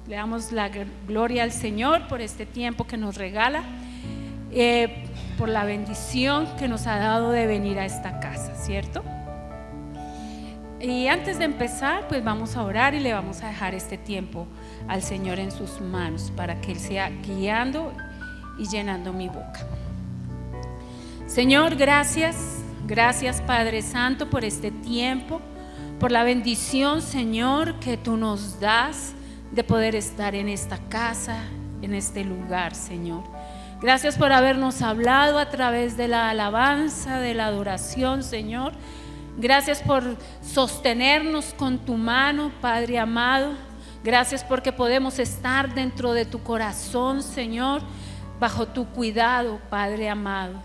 Le damos la gloria al Señor por este tiempo que nos regala, por la bendición que nos ha dado de venir a esta casa, ¿cierto? Y antes de empezar, pues vamos a orar y le vamos a dejar este tiempo al Señor en sus manos para que Él sea guiando y llenando mi boca. Señor, gracias Padre Santo por este tiempo, por la bendición, Señor, que tú nos das de poder estar en esta casa, en este lugar, Señor. Gracias por habernos hablado a través de la alabanza, de la adoración, Señor. Gracias por sostenernos con tu mano, Padre amado. Gracias porque podemos estar dentro de tu corazón, Señor, bajo tu cuidado, Padre amado.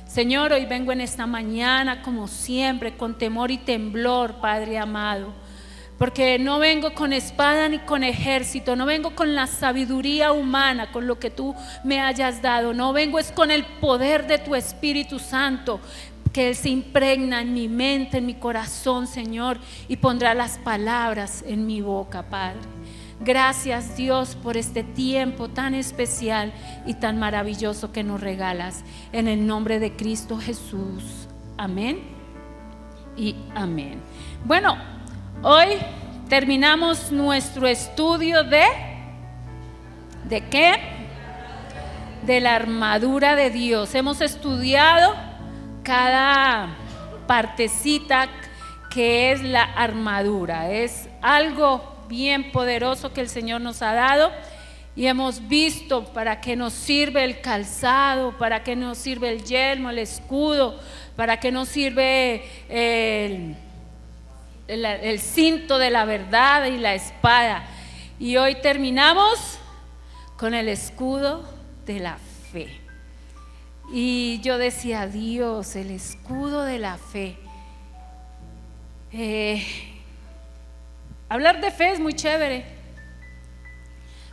Señor, hoy vengo en esta mañana, como siempre, con temor y temblor, Padre amado, porque no vengo con espada ni con ejército, no vengo con la sabiduría humana, con lo que tú me hayas dado, no vengo es con el poder de tu Espíritu Santo, que Él se impregna en mi mente, en mi corazón, Señor, y pondrá las palabras en mi boca, Padre. Gracias, Dios, por este tiempo tan especial y tan maravilloso que nos regalas, en el nombre de Cristo Jesús. Amén y amén. Bueno, hoy terminamos nuestro estudio ¿de qué? De la armadura de Dios. Hemos estudiado cada partecita que es la armadura. Es algo bien poderoso que el Señor nos ha dado, y hemos visto para qué nos sirve el calzado, para qué nos sirve el yelmo, el escudo, para qué nos sirve el cinto de la verdad y la espada. Y hoy terminamos con el escudo de la fe. Y yo decía, Dios, el escudo de la fe. Hablar de fe es muy chévere,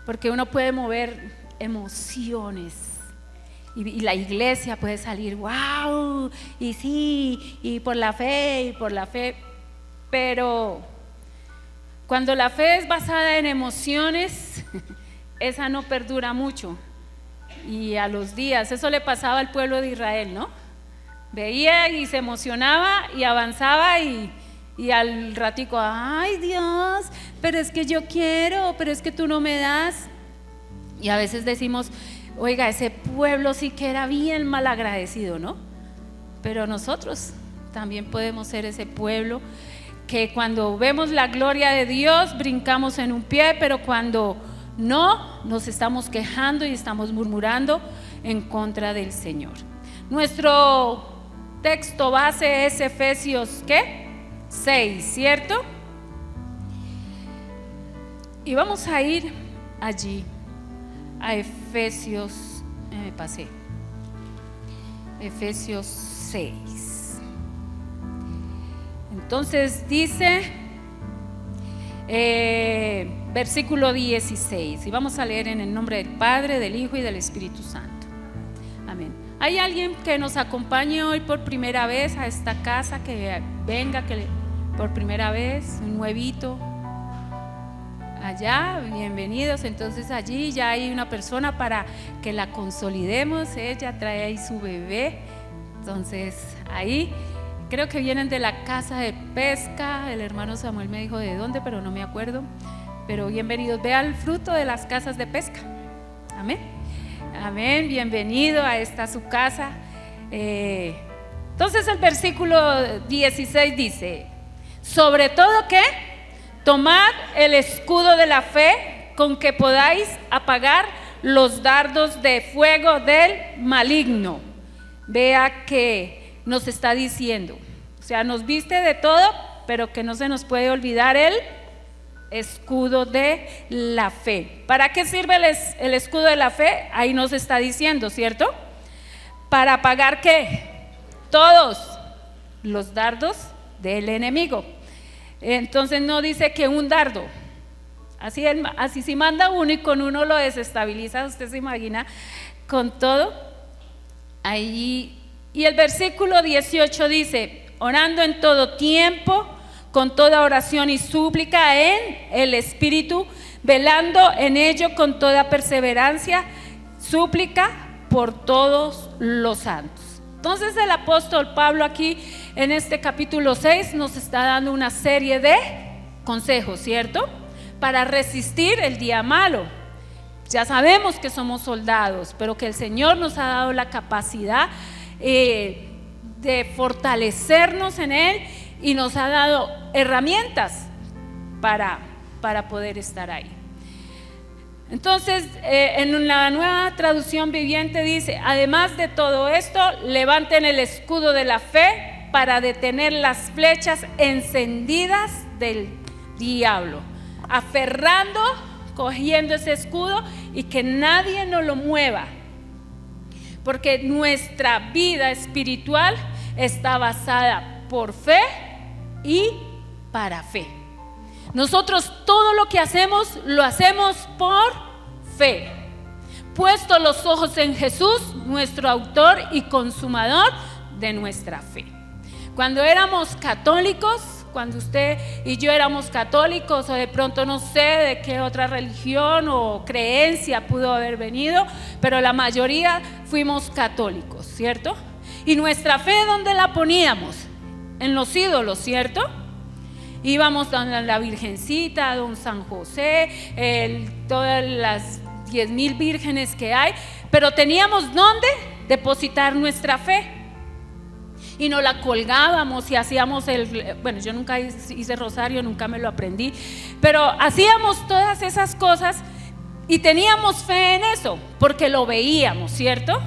porque uno puede mover emociones. Y la iglesia puede salir, wow, y sí, y por la fe, pero cuando la fe es basada en emociones, esa no perdura mucho. Y a los días, eso le pasaba al pueblo de Israel, ¿no? Veía y se emocionaba y avanzaba y al ratico, ay Dios, pero es que yo quiero, pero es que tú no me das. Y a veces decimos, oiga, ese pueblo sí que era bien mal agradecido, ¿no? Pero nosotros también podemos ser ese pueblo que cuando vemos la gloria de Dios brincamos en un pie, pero cuando no, nos estamos quejando y estamos murmurando en contra del Señor. Nuestro texto base es Efesios, ¿qué? 6, ¿cierto? Y vamos a ir allí a Efesios, me pasé, Efesios 6. Entonces dice versículo 16, y vamos a leer en el nombre del Padre, del Hijo y del Espíritu Santo. Amén. ¿Hay alguien que nos acompañe hoy por primera vez a esta casa, que venga por primera vez, un nuevito? Allá, bienvenidos. Entonces allí ya hay una persona para que la consolidemos. Ella trae ahí su bebé. Entonces ahí creo que vienen de la casa de pesca. El hermano Samuel me dijo de dónde, pero no me acuerdo. Pero bienvenidos. Vea el fruto de las casas de pesca. Amén. Amén. Bienvenido a esta su casa. Entonces el versículo 16 dice: sobre todo, ¿qué? Tomad el escudo de la fe, con que podáis apagar los dardos de fuego del maligno. Vea que nos está diciendo, o sea, nos viste de todo, pero que no se nos puede olvidar el escudo de la fe. ¿Para qué sirve el escudo de la fe? Ahí nos está diciendo, ¿cierto? Para apagar, ¿qué? Todos los dardos del enemigo. Entonces no dice que un dardo, así si manda uno y con uno lo desestabiliza, usted se imagina con todo ahí. Y el versículo 18 dice: orando en todo tiempo, con toda oración y súplica en el Espíritu, velando en ello con toda perseverancia, súplica por todos los santos. Entonces el apóstol Pablo aquí en este capítulo 6 nos está dando una serie de consejos, ¿cierto? Para resistir el día malo. Ya sabemos que somos soldados, pero que el Señor nos ha dado la capacidad de fortalecernos en Él y nos ha dado herramientas para poder estar ahí. Entonces, en la Nueva Traducción Viviente dice: además de todo esto, levanten el escudo de la fe para detener las flechas encendidas del diablo, aferrando, cogiendo ese escudo y que nadie nos lo mueva, porque nuestra vida espiritual está basada por fe y para fe. Nosotros todo lo que hacemos, lo hacemos por fe, puesto los ojos en Jesús, nuestro autor y consumador de nuestra fe. Cuando éramos católicos, cuando usted y yo éramos católicos, o de pronto no sé de qué otra religión o creencia pudo haber venido, pero la mayoría fuimos católicos, ¿cierto? Y nuestra fe, ¿dónde la poníamos? En los ídolos, ¿cierto? Íbamos a la Virgencita, a don San José, todas las 10,000 vírgenes que hay, pero teníamos ¿dónde depositar nuestra fe? Y nos la colgábamos y hacíamos bueno, yo nunca hice rosario, nunca me lo aprendí, pero hacíamos todas esas cosas y teníamos fe en eso, porque lo veíamos, ¿cierto?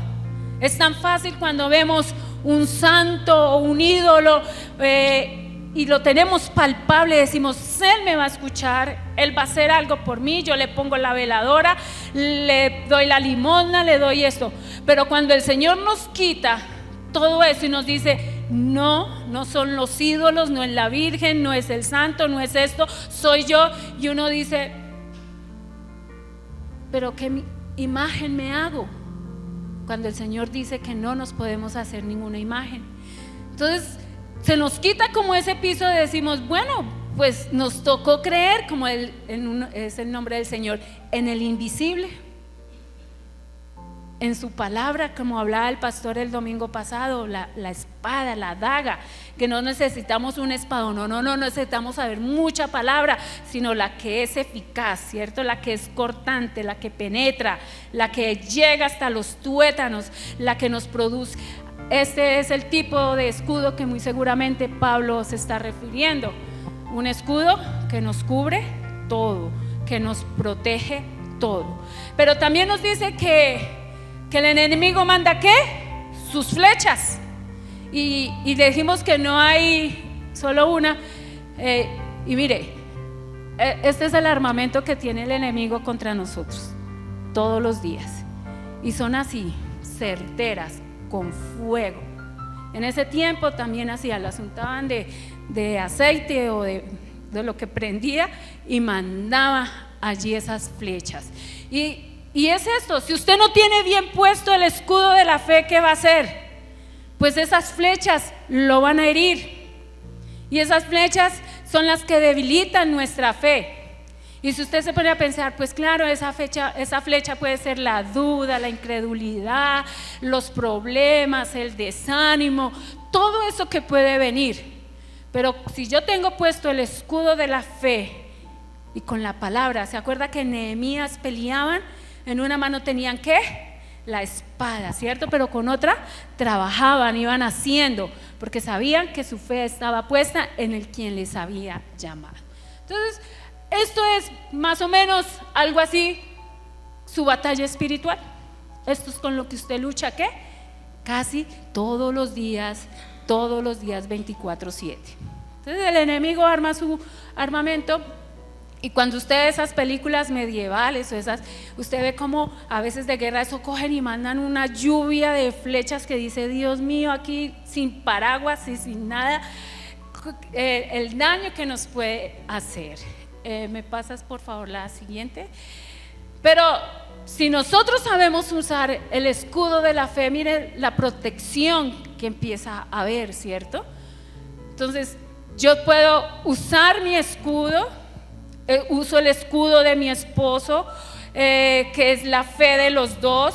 Es tan fácil cuando vemos un santo o un ídolo y lo tenemos palpable, decimos: Él me va a escuchar, Él va a hacer algo por mí, yo le pongo la veladora, le doy la limosna, le doy esto. Pero cuando el Señor nos quita todo eso y nos dice: no son los ídolos, no es la Virgen, no es el santo, no es esto, soy yo. Y uno dice: pero ¿qué imagen me hago? Cuando el Señor dice que no nos podemos hacer ninguna imagen. Entonces se nos quita como ese piso de decimos: bueno, pues nos tocó creer, como es el nombre del Señor, en el invisible, en su palabra, como hablaba el pastor el domingo pasado, la espada, la daga, que no necesitamos un espadón, no necesitamos saber mucha palabra, sino la que es eficaz, ¿cierto? La que es cortante, la que penetra, la que llega hasta los tuétanos, la que nos produce. Este es el tipo de escudo que muy seguramente Pablo se está refiriendo, un escudo que nos cubre todo, que nos protege todo. Pero también nos dice que el enemigo manda ¿qué? Sus flechas, y dijimos que no hay solo una, y mire, este es el armamento que tiene el enemigo contra nosotros todos los días, y son así, certeras, con fuego. En ese tiempo también hacían, las untaban de aceite o de lo que prendía y mandaba allí esas flechas. Y es esto: si usted no tiene bien puesto el escudo de la fe, ¿qué va a hacer? Pues esas flechas lo van a herir, y esas flechas son las que debilitan nuestra fe. Y si usted se pone a pensar, pues claro, esa flecha puede ser la duda, la incredulidad, los problemas, el desánimo, todo eso que puede venir. Pero si yo tengo puesto el escudo de la fe y con la palabra, ¿se acuerda que en Nehemías peleaban? En una mano tenían ¿qué? La espada, ¿cierto? Pero con otra trabajaban, iban haciendo, porque sabían que su fe estaba puesta en el quien les había llamado. Entonces, esto es más o menos algo así, su batalla espiritual. Esto es con lo que usted lucha, ¿qué? Casi todos los días 24/7. Entonces el enemigo arma su armamento. Y cuando usted ve esas películas medievales o esas, usted ve como a veces de guerra eso cogen y mandan una lluvia de flechas que dice: Dios mío, aquí sin paraguas y sin nada, el daño que nos puede hacer. ¿Me pasas por favor la siguiente? Pero si nosotros sabemos usar el escudo de la fe, mire la protección que empieza a haber, ¿cierto? Entonces yo puedo usar mi escudo uso el escudo de mi esposo, que es la fe de los dos.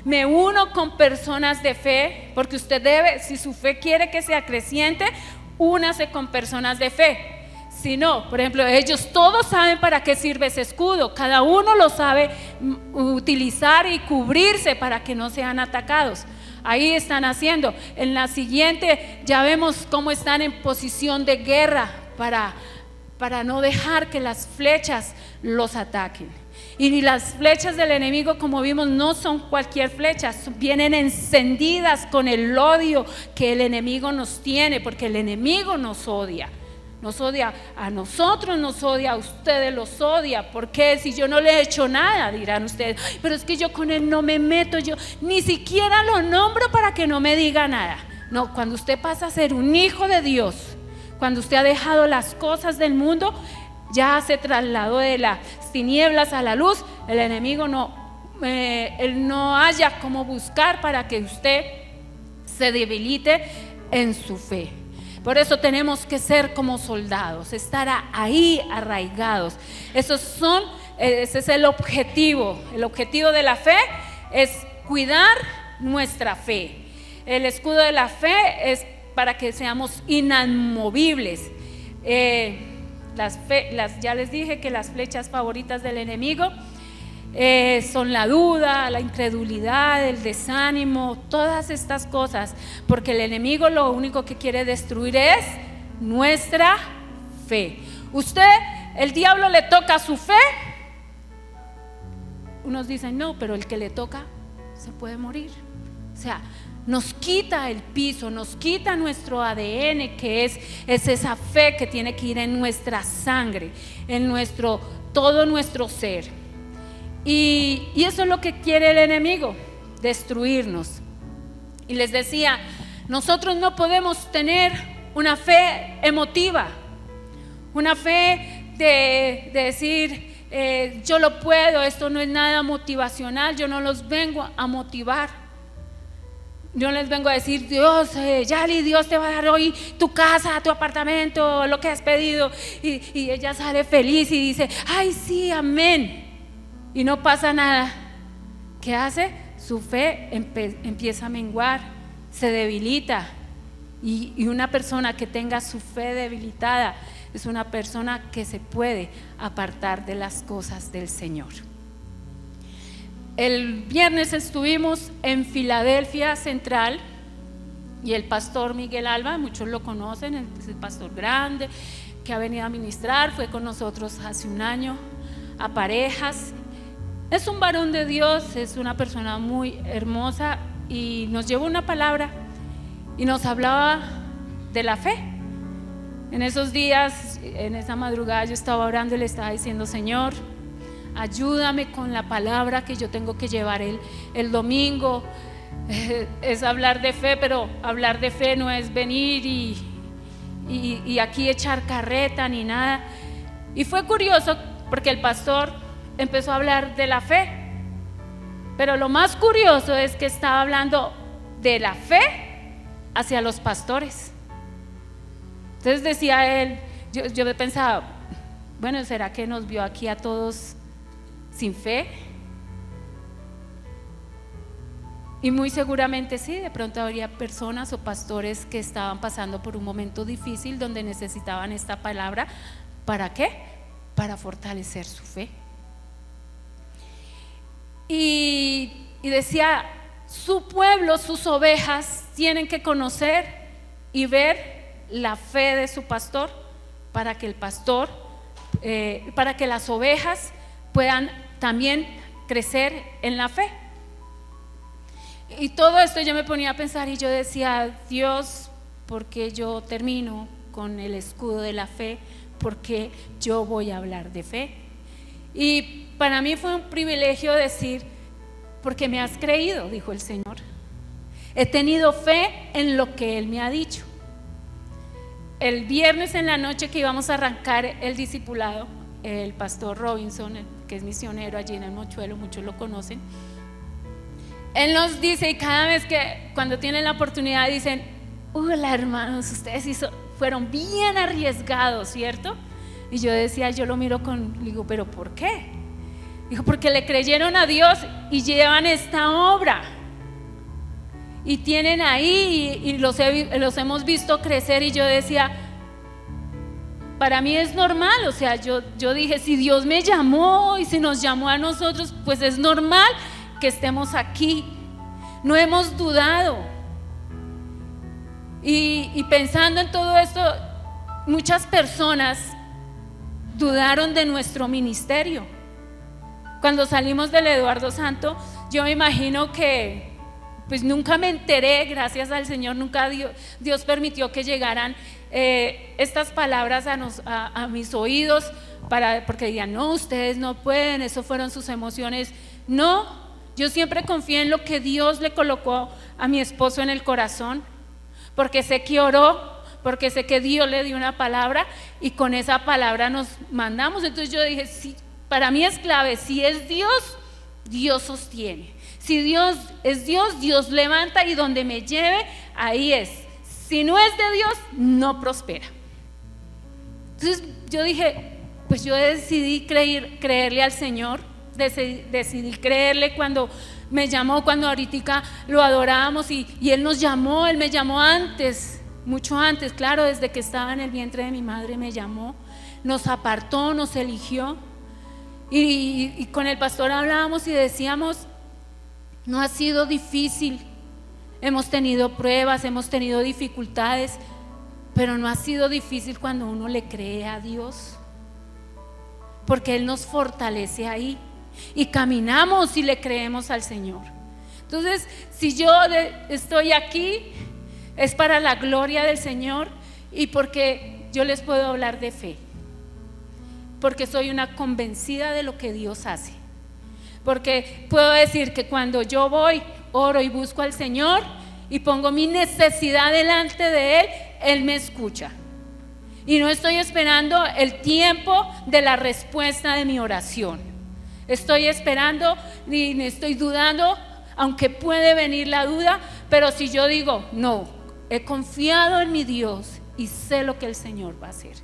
Me uno con personas de fe, porque usted debe, si su fe quiere que sea creciente, únase con personas de fe. Si no, por ejemplo, ellos todos saben para qué sirve ese escudo, cada uno lo sabe utilizar y cubrirse para que no sean atacados. Ahí están haciendo. En la siguiente ya vemos cómo están en posición de guerra para no dejar que las flechas los ataquen. Y las flechas del enemigo, como vimos, no son cualquier flecha, vienen encendidas con el odio que el enemigo nos tiene, porque el enemigo nos odia a nosotros, nos odia a ustedes, los odia. ¿Por qué? Si yo no le he hecho nada, dirán ustedes. Pero es que yo con él no me meto, yo ni siquiera lo nombro para que no me diga nada. No, cuando usted pasa a ser un hijo de Dios, cuando usted ha dejado las cosas del mundo, ya se trasladó de las tinieblas a la luz, el enemigo él no haya cómo buscar para que usted se debilite en su fe. Por eso tenemos que ser como soldados, estar ahí arraigados. Ese es el objetivo. El objetivo de la fe es cuidar nuestra fe. El escudo de la fe es para que seamos inamovibles. Ya les dije que las flechas favoritas del enemigo son la duda, la incredulidad, el desánimo, todas estas cosas, porque el enemigo lo único que quiere destruir es nuestra fe. El diablo le toca su fe. Unos dicen no, pero el que le toca se puede morir. O sea, nos quita el piso, nos quita nuestro ADN, que es esa fe que tiene que ir en nuestra sangre, en todo nuestro ser. Y eso es lo que quiere el enemigo, destruirnos. Y les decía, nosotros no podemos tener una fe emotiva, una fe de decir yo lo puedo. Esto no es nada motivacional. Yo no los vengo a motivar. Yo les vengo a decir, Dios, Yali, Dios te va a dar hoy tu casa, tu apartamento, lo que has pedido. Y ella sale feliz y dice, ay sí, amén. Y no pasa nada. ¿Qué hace? Su fe empieza a menguar, se debilita. Y una persona que tenga su fe debilitada es una persona que se puede apartar de las cosas del Señor. El viernes estuvimos en Filadelfia Central y el pastor Miguel Alba, muchos lo conocen, es el pastor grande que ha venido a ministrar, fue con nosotros hace un año a parejas. Es un varón de Dios, es una persona muy hermosa y nos llevó una palabra y nos hablaba de la fe. En esos días, en esa madrugada yo estaba orando y le estaba diciendo, Señor, ayúdame con la palabra que yo tengo que llevar el domingo. Es hablar de fe, pero hablar de fe no es venir y aquí echar carreta ni nada. Y fue curioso porque el pastor empezó a hablar de la fe, pero lo más curioso es que estaba hablando de la fe hacia los pastores. Entonces decía él, yo pensaba, bueno, ¿será que nos vio aquí a todos sin fe? Y muy seguramente sí, de pronto habría personas o pastores que estaban pasando por un momento difícil donde necesitaban esta palabra. ¿Para qué? Para fortalecer su fe. Y decía, su pueblo, sus ovejas tienen que conocer y ver la fe de su pastor para que el pastor, para que las ovejas puedan también crecer en la fe. Y todo esto yo me ponía a pensar y yo decía, Dios, ¿por qué yo termino con el escudo de la fe? ¿Por qué yo voy a hablar de fe? Y para mí fue un privilegio decir, porque me has creído, dijo el Señor. He tenido fe en lo que Él me ha dicho. El viernes en la noche que íbamos a arrancar el discipulado, el pastor Robinson, que es misionero allí en el Mochuelo, muchos lo conocen, él nos dice, y cada vez que cuando tienen la oportunidad dicen, hola hermanos, ustedes fueron bien arriesgados, ¿cierto? Y yo decía, yo lo miro digo, ¿pero por qué? Dijo, porque le creyeron a Dios y llevan esta obra. Y tienen ahí y los hemos visto crecer. Y yo decía, para mí es normal, o sea, yo dije, si Dios me llamó y si nos llamó a nosotros, pues es normal que estemos aquí. No hemos dudado. Y pensando en todo esto, muchas personas dudaron de nuestro ministerio. Cuando salimos del Eduardo Santo, yo me imagino que pues nunca me enteré, gracias al Señor, nunca Dios permitió que llegaran estas palabras a mis oídos porque digan, no, ustedes no pueden, eso fueron sus emociones. No, yo siempre confié en lo que Dios le colocó a mi esposo en el corazón, porque sé que oró, porque sé que Dios le dio una palabra y con esa palabra nos mandamos. Entonces yo dije, sí, para mí es clave, si es Dios, Dios sostiene. Si Dios es Dios, Dios levanta y donde me lleve, ahí es. Si no es de Dios, no prospera. Entonces yo dije, pues yo decidí creerle al Señor, decidí creerle cuando me llamó, cuando ahorita lo adorábamos y Él nos llamó, Él me llamó antes, mucho antes, claro, desde que estaba en el vientre de mi madre me llamó, nos apartó, nos eligió y con el pastor hablábamos y decíamos, no ha sido difícil, hemos tenido pruebas, hemos tenido dificultades, pero no ha sido difícil cuando uno le cree a Dios, porque Él nos fortalece ahí y caminamos y le creemos al Señor. Entonces, si yo estoy aquí, es para la gloria del Señor y porque yo les puedo hablar de fe, porque soy una convencida de lo que Dios hace. Porque puedo decir que cuando yo voy, oro y busco al Señor y pongo mi necesidad delante de Él, Él me escucha. Y no estoy esperando el tiempo de la respuesta de mi oración. Estoy esperando ni estoy dudando, aunque puede venir la duda, pero si yo digo, no, he confiado en mi Dios y sé lo que el Señor va a hacer.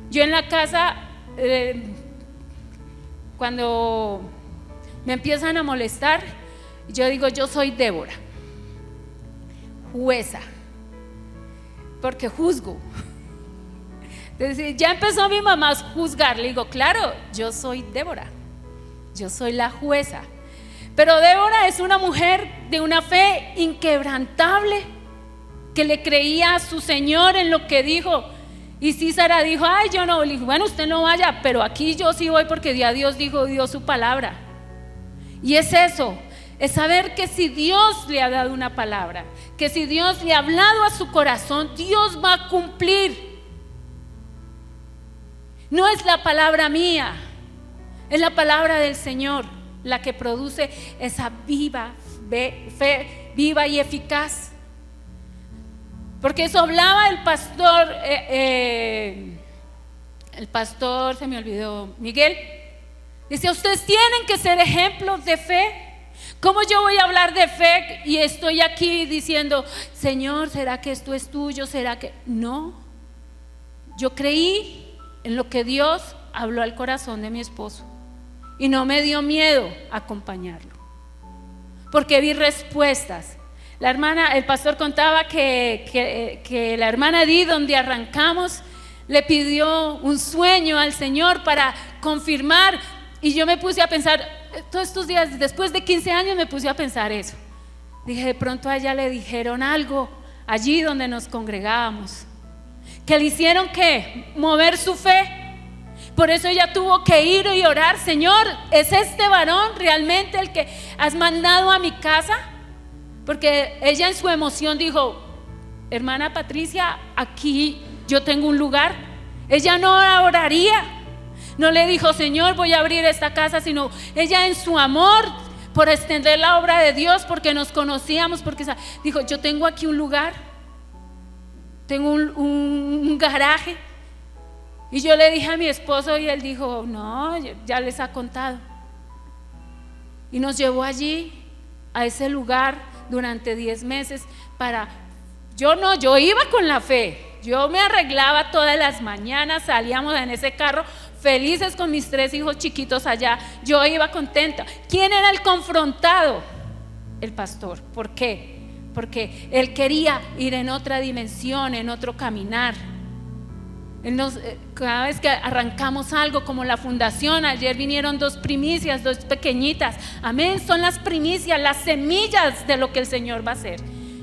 Yo en la casa, cuando me empiezan a molestar, yo digo, yo soy Débora, jueza, porque juzgo. Entonces, ya empezó mi mamá a juzgar, le digo, claro, yo soy Débora, yo soy la jueza. Pero Débora es una mujer de una fe inquebrantable, que le creía a su Señor en lo que dijo. Y Císara dijo, ay, yo no, le dije, bueno, usted no vaya, pero aquí yo sí voy porque ya Dios dio su palabra. Y es eso, es saber que si Dios le ha dado una palabra, que si Dios le ha hablado a su corazón, Dios va a cumplir. No es la palabra mía, es la palabra del Señor la que produce esa fe viva y eficaz. Porque eso hablaba el pastor, se me olvidó, Miguel. Dice, ustedes tienen que ser ejemplos de fe. ¿Cómo yo voy a hablar de fe y estoy aquí diciendo, Señor, ¿será que esto es tuyo? ¿Será que...? No, yo creí en lo que Dios habló al corazón de mi esposo y no me dio miedo acompañarlo, porque vi respuestas. El pastor contaba que la hermana Di, donde arrancamos, le pidió un sueño al Señor para confirmar. Y yo me puse a pensar, todos estos días, después de 15 años me puse a pensar eso. Dije, de pronto a ella le dijeron algo allí donde nos congregábamos, que le hicieron ¿qué? Mover su fe. Por eso ella tuvo que ir y orar, Señor, ¿es este varón realmente el que has mandado a mi casa? Porque ella en su emoción dijo, hermana Patricia, aquí yo tengo un lugar. Ella no oraría, no le dijo, Señor, voy a abrir esta casa, sino ella en su amor por extender la obra de Dios, porque nos conocíamos, porque dijo, yo tengo aquí un lugar, tengo un garaje. Y yo le dije a mi esposo y él dijo, no, ya les ha contado. Y nos llevó allí, a ese lugar, durante 10 meses yo iba con la fe, Yo me arreglaba todas las mañanas, salíamos en ese carro felices con mis 3 hijos chiquitos allá. Yo iba contenta. ¿Quién era el confrontado? El pastor. ¿Por qué? Porque él quería ir en otra dimensión, en otro caminar. Cada vez que arrancamos algo como la fundación, ayer vinieron 2 primicias, 2 pequeñitas, amén, son las primicias, las semillas de lo que el Señor va a hacer.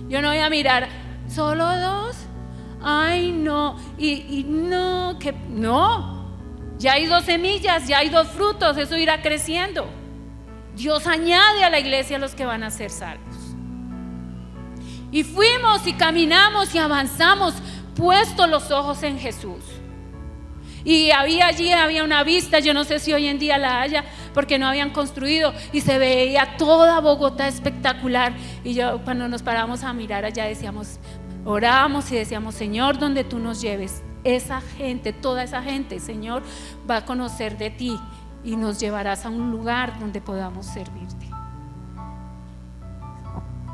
Yo no voy a mirar, ¿solo 2? Ay no, y no, que no, ya hay 2 semillas, ya hay 2 frutos, eso irá creciendo. Dios añade a la iglesia los que van a ser salvos. Y fuimos y caminamos y avanzamos, puesto los ojos en Jesús. Y había una vista, yo no sé si hoy en día la haya, porque no habían construido, y se veía toda Bogotá espectacular. Y yo, cuando nos paramos a mirar allá, decíamos, orábamos y decíamos, Señor, donde tú nos lleves, esa gente, toda esa gente, Señor, va a conocer de ti y nos llevarás a un lugar donde podamos servirte.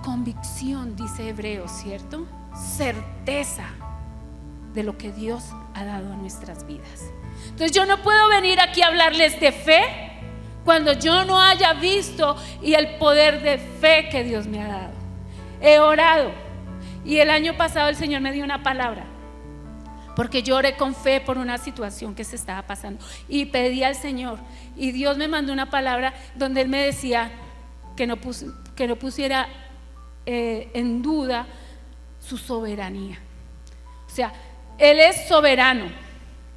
Convicción, dice Hebreos, ¿cierto? Certeza de lo que Dios ha dado a nuestras vidas. Entonces yo no puedo venir aquí a hablarles de fe cuando yo no haya visto y el poder de fe que Dios me ha dado. He orado y el año pasado el Señor me dio una palabra, porque yo oré con fe por una situación que se estaba pasando y pedí al Señor, y Dios me mandó una palabra donde Él me decía que no pusiera en duda su soberanía. O sea, Él es soberano,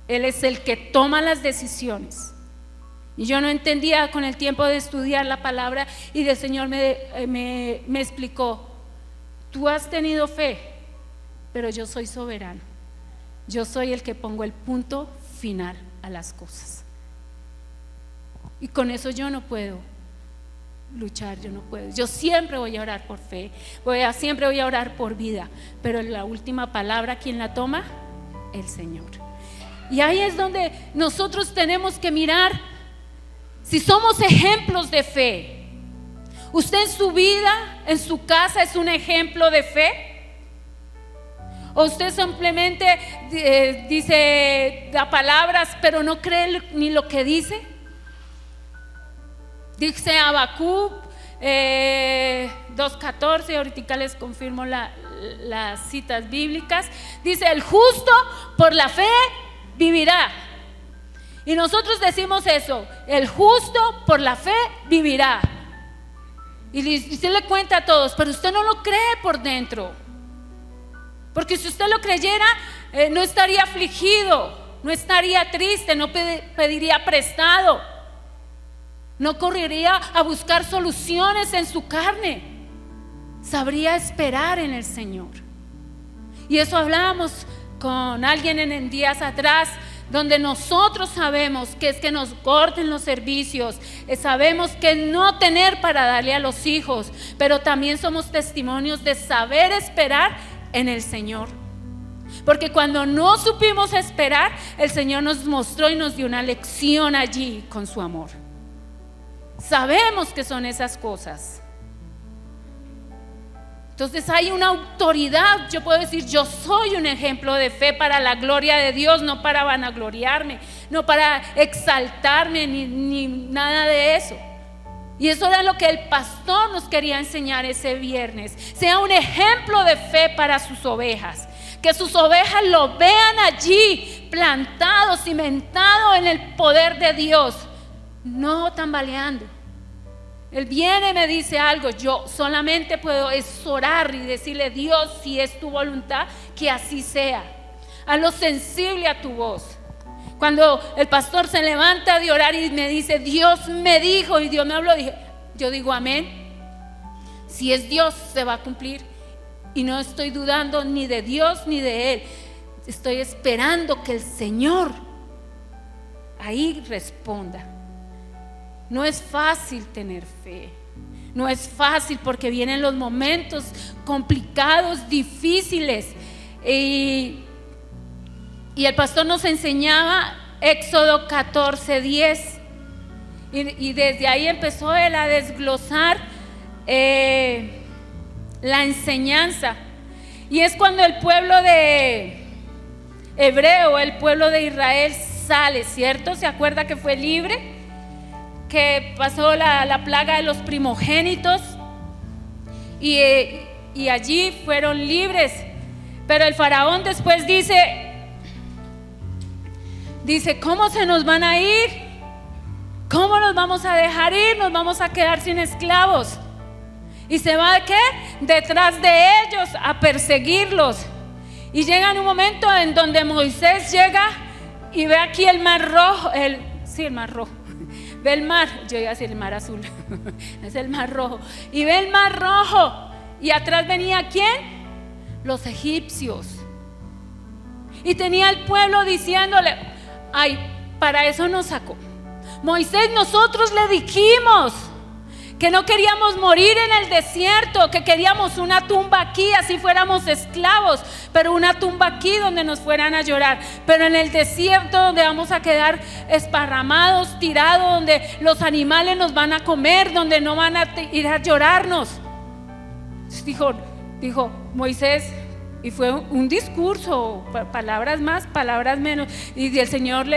Él es el que toma las decisiones. Y yo no entendía con el tiempo de estudiar la palabra, y el Señor me explicó, tú has tenido fe, pero yo soy soberano. Yo soy el que pongo el punto final a las cosas. Y con eso yo no puedo luchar, yo no puedo. Yo siempre voy a orar por fe, siempre voy a orar por vida, pero la última palabra, ¿quién la toma? El Señor. Y ahí es donde nosotros tenemos que mirar si somos ejemplos de fe. ¿Usted en su vida, en su casa, es un ejemplo de fe? ¿O usted simplemente da palabras pero no cree ni lo que dice? Dice Habacuc 2:14, ahorita les confirmo las citas bíblicas. Dice, el justo por la fe vivirá. Y nosotros decimos eso, el justo por la fe vivirá. Y se le cuenta a todos, pero usted no lo cree por dentro. Porque si usted lo creyera, no estaría afligido, no estaría triste, no pediría prestado, no correría a buscar soluciones en su carne, sabría esperar en el Señor. Y eso hablábamos con alguien en días atrás, donde nosotros sabemos que es que nos corten los servicios, sabemos que no tener para darle a los hijos, pero también somos testimonios de saber esperar en el Señor. Porque cuando no supimos esperar, el Señor nos mostró y nos dio una lección allí con su amor. Sabemos que son esas cosas. Entonces hay una autoridad. Yo puedo decir, yo soy un ejemplo de fe para la gloria de Dios, no para vanagloriarme, no para exaltarme ni nada de eso. Y eso era lo que el pastor nos quería enseñar ese viernes. Sea un ejemplo de fe para sus ovejas, que sus ovejas lo vean allí plantado, cimentado en el poder de Dios, no tambaleando. Él viene y me dice algo, yo solamente puedo orar y decirle, Dios, si es tu voluntad, que así sea. Hazlo sensible a tu voz. Cuando el pastor se levanta de orar y me dice, Dios me dijo y Dios me habló, yo digo amén. Si es Dios, se va a cumplir. Y no estoy dudando ni de Dios ni de Él. Estoy esperando que el Señor ahí responda. No es fácil tener fe. No es fácil porque vienen los momentos complicados, difíciles. Y el pastor nos enseñaba Éxodo 14:10. Y desde ahí empezó él a desglosar la enseñanza. Y es cuando el pueblo de hebreo, el pueblo de Israel sale, ¿cierto? ¿Se acuerda que fue libre? Que pasó la plaga de los primogénitos y allí fueron libres. Pero el faraón después dice, ¿cómo se nos van a ir? ¿Cómo nos vamos a dejar ir? Nos vamos a quedar sin esclavos. Y se va, ¿qué? Detrás de ellos a perseguirlos. Y llega en un momento en donde Moisés llega y ve aquí el mar rojo, el mar rojo. Ve el mar, yo iba a decir el mar azul, es el mar rojo. Y ve el mar rojo. Y atrás venía ¿quién? Los egipcios. Y tenía el pueblo diciéndole, ay, para eso nos sacó Moisés. Nosotros le dijimos que no queríamos morir en el desierto, que queríamos una tumba aquí, así fuéramos esclavos, pero una tumba aquí donde nos fueran a llorar. Pero en el desierto donde vamos a quedar esparramados, tirados, donde los animales nos van a comer, donde no van a ir a llorarnos. Dijo Moisés, y fue un discurso, palabras más, palabras menos. Y el Señor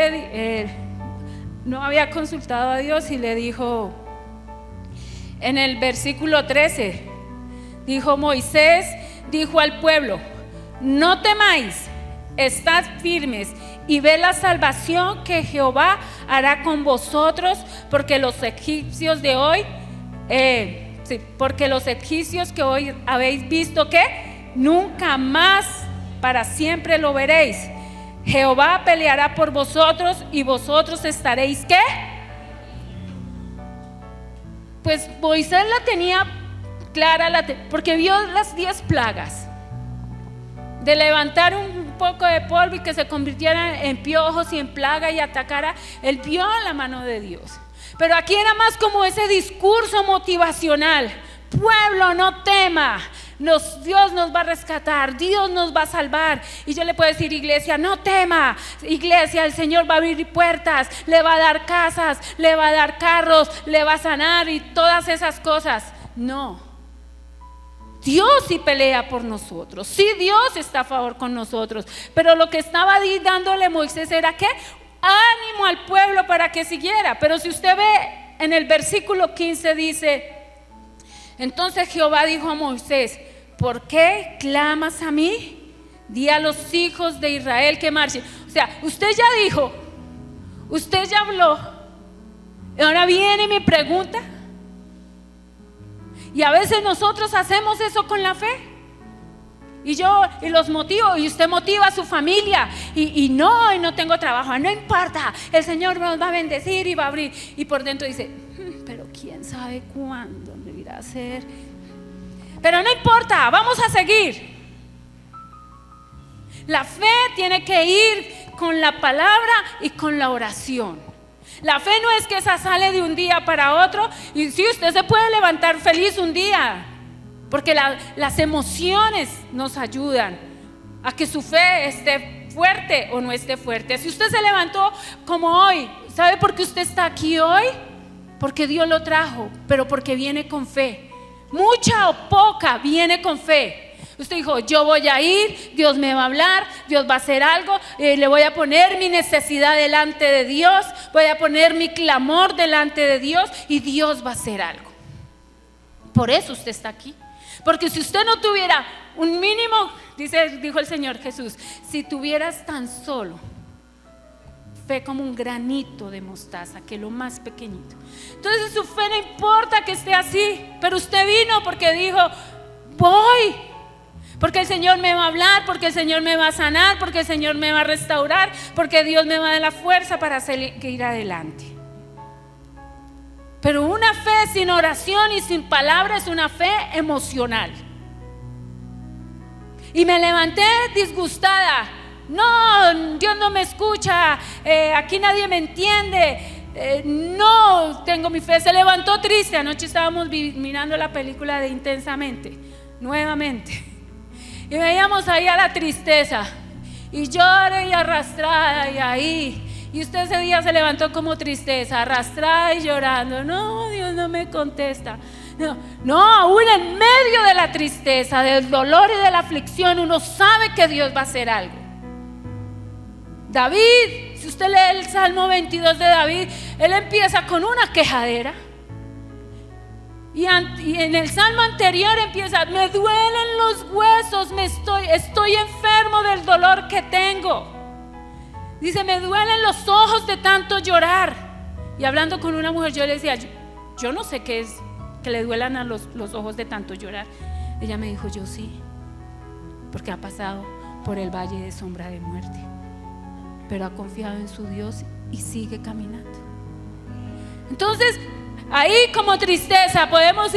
no había consultado a Dios y le dijo, en el versículo 13, dijo Moisés, dijo al pueblo, no temáis, estad firmes y ve la salvación que Jehová hará con vosotros, porque los egipcios de hoy, porque los egipcios que hoy habéis visto, que nunca más para siempre lo veréis. Jehová peleará por vosotros y vosotros estaréis, ¿qué? Pues Moisés la tenía clara, porque vio las 10 plagas, de levantar un poco de polvo y que se convirtiera en piojos y en plaga y atacara. Él vio la mano de Dios. Pero aquí era más como ese discurso motivacional: pueblo, no tema, Dios nos va a rescatar, Dios nos va a salvar. Y yo le puedo decir, iglesia, no tema, iglesia, el Señor va a abrir puertas, le va a dar casas, le va a dar carros, le va a sanar y todas esas cosas. No, Dios sí pelea por nosotros, sí, Dios está a favor con nosotros. Pero lo que estaba dándole Moisés era ¿qué? Ánimo al pueblo para que siguiera. Pero si usted ve en el versículo 15 dice, entonces Jehová dijo a Moisés, ¿por qué clamas a mí? Di a los hijos de Israel que marchen. O sea, usted ya dijo, usted ya habló, ahora viene mi pregunta. Y a veces nosotros hacemos eso con la fe. Y los motivo, y usted motiva a su familia, y no tengo trabajo, no importa, el Señor nos va a bendecir y va a abrir. Y por dentro dice, pero quién sabe cuándo me irá a hacer. Pero no importa, vamos a seguir. La fe tiene que ir con la palabra y con la oración. La fe no es que esa sale de un día para otro. Y sí, usted se puede levantar feliz un día, porque las emociones nos ayudan a que su fe esté fuerte o no esté fuerte. Si usted se levantó como hoy, ¿sabe por qué usted está aquí hoy? Porque Dios lo trajo, pero porque viene con fe. Mucha o poca, viene con fe. Usted dijo, yo voy a ir, Dios me va a hablar, Dios va a hacer algo, le voy a poner mi necesidad delante de Dios, voy a poner mi clamor delante de Dios y Dios va a hacer algo. Por eso usted está aquí. Porque si usted no tuviera un mínimo, dijo el Señor Jesús, si tuvieras tan solo fe como un granito de mostaza, que es lo más pequeñito, entonces su fe no importa que esté así, pero usted vino porque dijo, voy, porque el Señor me va a hablar, porque el Señor me va a sanar, porque el Señor me va a restaurar, porque Dios me va a dar la fuerza para seguir adelante. Pero una fe sin oración y sin palabra es una fe emocional. Y me levanté disgustada. No, Dios no me escucha, aquí nadie me entiende, no tengo mi fe. Se levantó triste. Anoche estábamos mirando la película de Intensamente, nuevamente, y veíamos ahí a la tristeza, y lloré y arrastrada y ahí. Y usted ese día se levantó como tristeza, arrastrada y llorando. No, Dios no me contesta. No, aún en medio de la tristeza, del dolor y de la aflicción, uno sabe que Dios va a hacer algo. David, si usted lee el Salmo 22 de David, él empieza con una quejadera. Y en el salmo anterior empieza: me duelen los huesos, estoy enfermo del dolor que tengo. Dice: me duelen los ojos de tanto llorar. Y hablando con una mujer, yo le decía: yo no sé qué es que le duelan a los ojos de tanto llorar. Ella me dijo: yo sí, porque ha pasado por el valle de sombra de muerte, pero ha confiado en su Dios y sigue caminando. Entonces, ahí como tristeza podemos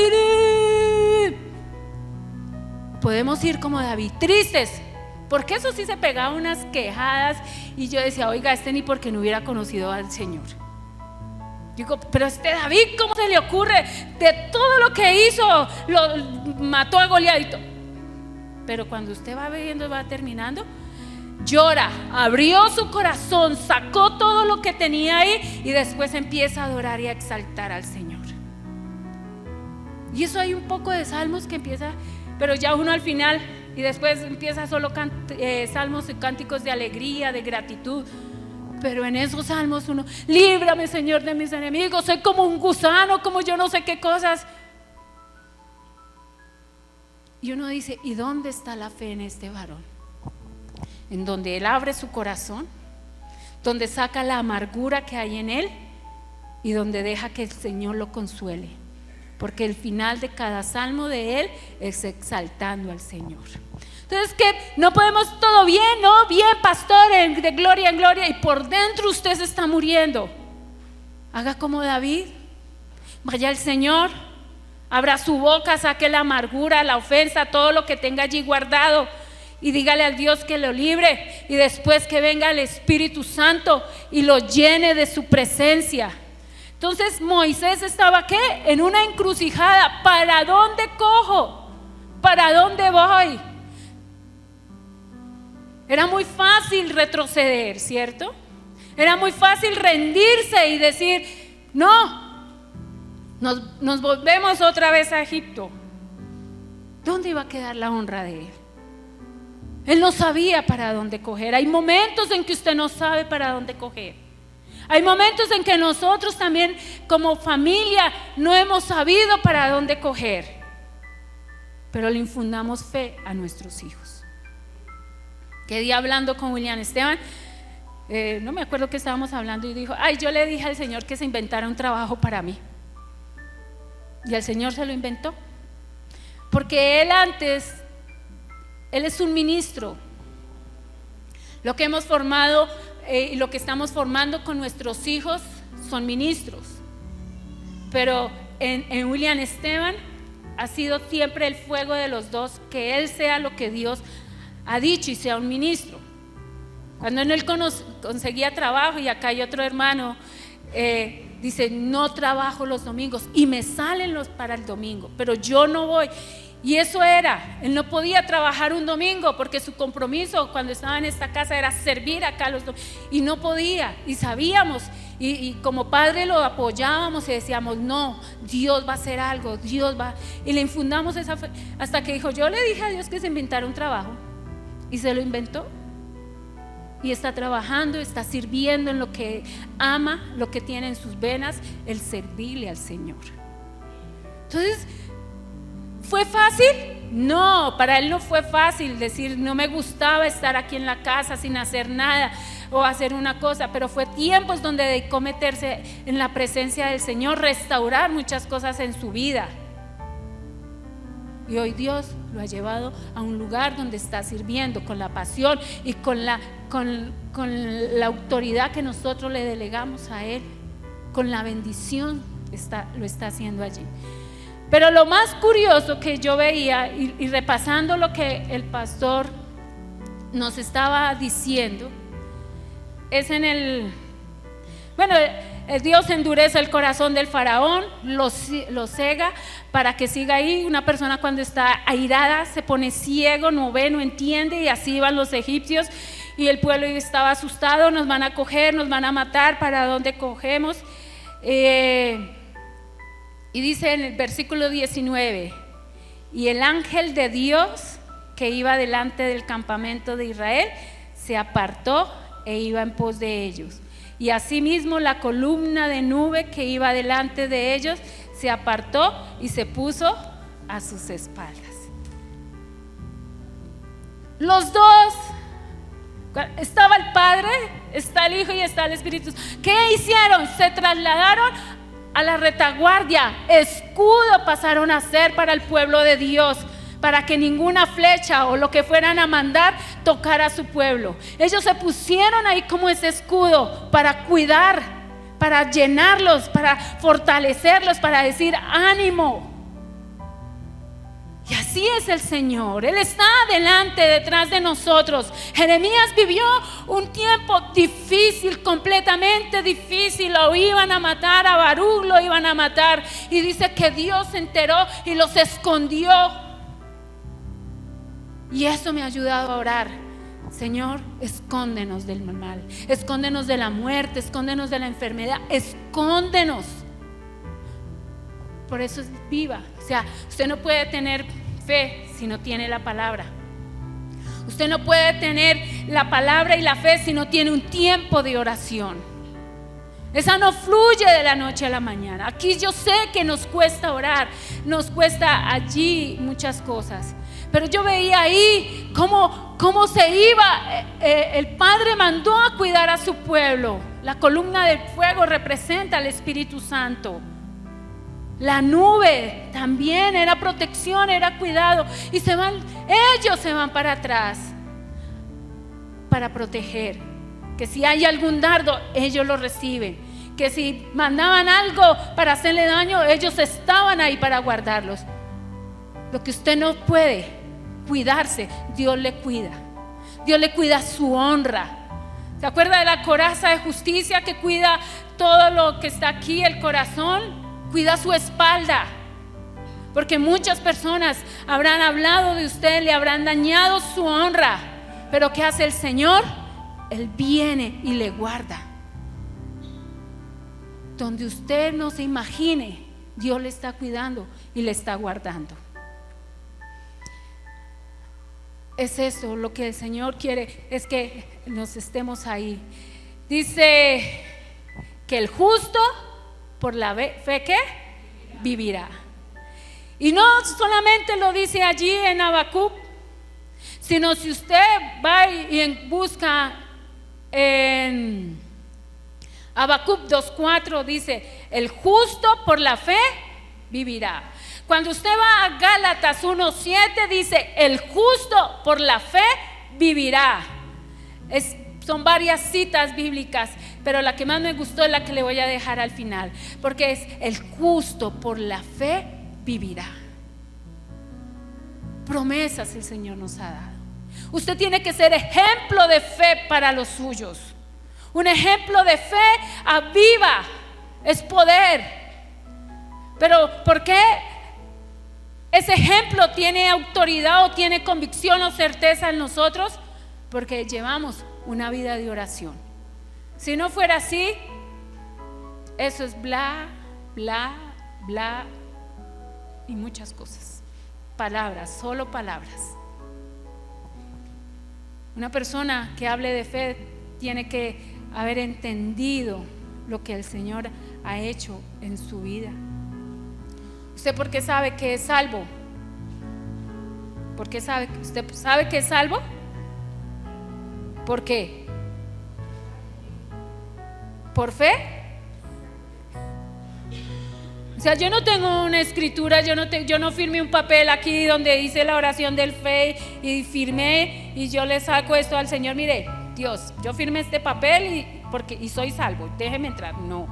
ir como David, tristes, porque eso sí se pegaba unas quejadas. Y yo decía: oiga, ni porque no hubiera conocido al Señor. Digo: pero David, ¿cómo se le ocurre? De todo lo que hizo, lo mató a Goliat. Pero cuando usted va viendo, va terminando, llora, abrió su corazón, sacó todo lo que tenía ahí y después empieza a adorar y a exaltar al Señor. Y eso hay un poco de salmos que empieza, pero ya uno al final, y después empieza solo salmos y cánticos de alegría, de gratitud. Pero en esos salmos uno: líbrame, Señor, de mis enemigos, soy como un gusano, como yo no sé qué cosas. Y uno dice: ¿y dónde está la fe en este varón? En donde él abre su corazón, donde saca la amargura que hay en él y donde deja que el Señor lo consuele, porque el final de cada salmo de él es exaltando al Señor. Entonces, que no podemos todo bien, ¿no? Bien, pastor, de gloria en gloria, y por dentro usted se está muriendo. Haga como David, vaya al Señor, abra su boca, saque la amargura, la ofensa, todo lo que tenga allí guardado, y dígale al Dios que lo libre, y después que venga el Espíritu Santo y lo llene de su presencia. Entonces Moisés estaba ¿qué? En una encrucijada. ¿Para dónde cojo? ¿Para dónde voy? Era muy fácil retroceder, ¿cierto? Era muy fácil rendirse y decir: no, nos volvemos otra vez a Egipto. ¿Dónde iba a quedar la honra de él? Él no sabía para dónde coger. Hay momentos en que usted no sabe para dónde coger. Hay momentos en que nosotros también como familia no hemos sabido para dónde coger, pero le infundamos fe a nuestros hijos. Que día hablando con William Esteban, no me acuerdo qué estábamos hablando, y dijo: yo le dije al Señor que se inventara un trabajo para mí. Y el Señor se lo inventó, porque Él es un ministro. Lo que hemos formado y lo que estamos formando con nuestros hijos son ministros. Pero en William Esteban ha sido siempre el fuego de los dos, que él sea lo que Dios ha dicho y sea un ministro. Cuando él conseguía trabajo, y acá hay otro hermano, dice: no trabajo los domingos y me salen los para el domingo, pero yo no voy. Y eso era, él no podía trabajar un domingo porque su compromiso cuando estaba en esta casa era servir acá los domingos, y no podía, y sabíamos, y como padre lo apoyábamos y decíamos: no, Dios va a hacer algo, Dios va, y le infundamos esa fe, hasta que dijo: yo le dije a Dios que se inventara un trabajo, y se lo inventó, y está trabajando, está sirviendo en lo que ama, lo que tiene en sus venas, el servirle al Señor. Entonces, ¿fue fácil? No, para él no fue fácil decir: no me gustaba estar aquí en la casa sin hacer nada o hacer una cosa, pero fue tiempos donde dedicó meterse en la presencia del Señor, restaurar muchas cosas en su vida. Y hoy Dios lo ha llevado a un lugar donde está sirviendo con la pasión y con la autoridad que nosotros le delegamos a Él, con la bendición lo está haciendo allí. Pero lo más curioso que yo veía, y repasando lo que el pastor nos estaba diciendo, es el Dios endurece el corazón del faraón, lo cega para que siga ahí. Una persona cuando está airada se pone ciego, no ve, no entiende, y así iban los egipcios, y el pueblo estaba asustado: nos van a coger, nos van a matar, ¿para dónde cogemos? Y dice en el versículo 19: y el ángel de Dios que iba delante del campamento de Israel se apartó e iba en pos de ellos. Y asimismo la columna de nube que iba delante de ellos se apartó y se puso a sus espaldas. Los dos, estaba el Padre, está el Hijo y está el Espíritu. ¿Qué hicieron? Se trasladaron a la retaguardia. Escudo pasaron a ser para el pueblo de Dios, para que ninguna flecha o lo que fueran a mandar tocara a su pueblo. Ellos se pusieron ahí como ese escudo para cuidar, para llenarlos, para fortalecerlos, para decir ánimo. Y así es el Señor. Él está adelante, detrás de nosotros. Jeremías vivió un tiempo difícil, completamente difícil. Lo iban a matar, a Baruch lo iban a matar. Y dice que Dios se enteró y los escondió. Y eso me ha ayudado a orar. Señor, escóndenos del mal, escóndenos de la muerte, escóndenos de la enfermedad, escóndenos. Por eso es viva. O sea, usted no puede tener fe si no tiene la palabra. Usted no puede tener la palabra y la fe si no tiene un tiempo de oración. Esa no fluye de la noche a la mañana. Aquí yo sé que nos cuesta orar, nos cuesta allí muchas cosas. Pero yo veía ahí cómo se iba. El Padre mandó a cuidar a su pueblo. La columna de fuego representa al Espíritu Santo. La nube también era protección, era cuidado. Y ellos se van para atrás para proteger. Que si hay algún dardo, ellos lo reciben. Que si mandaban algo para hacerle daño, ellos estaban ahí para guardarlos. Lo que usted no puede cuidarse, Dios le cuida. Dios le cuida su honra. ¿Se acuerda de la coraza de justicia que cuida todo lo que está aquí, el corazón? Cuida su espalda, porque muchas personas habrán hablado de usted, le habrán dañado su honra, pero ¿qué hace el Señor? Él viene y le guarda. Donde usted no se imagine, Dios le está cuidando y le está guardando. Es eso lo que el Señor quiere, es que nos estemos ahí. Dice que el justo por la fe que vivirá. Y no solamente lo dice allí en Habacuc, sino si usted va y busca en Habacuc 2:4, dice el justo por la fe vivirá. Cuando usted va a Gálatas 1:7, dice el justo por la fe vivirá. Son varias citas bíblicas, pero la que más me gustó es la que le voy a dejar al final, porque es el justo por la fe vivirá. Promesas el Señor nos ha dado. Usted tiene que ser ejemplo de fe para los suyos. Un ejemplo de fe aviva, es poder. Pero ¿por qué ese ejemplo tiene autoridad o tiene convicción o certeza en nosotros? Porque llevamos una vida de oración. Si no fuera así, eso es bla, bla, bla y muchas cosas. Palabras, solo palabras. Una persona que hable de fe tiene que haber entendido lo que el Señor ha hecho en su vida. ¿Usted por qué sabe que es salvo? ¿Por qué sabe? ¿Usted sabe que es salvo? ¿Por qué? ¿Por fe? O sea, yo no tengo una escritura, yo no firmé un papel aquí donde dice la oración del fe y firmé y yo le saco esto al Señor. Mire, Dios, yo firmé este papel y soy salvo, déjeme entrar. No,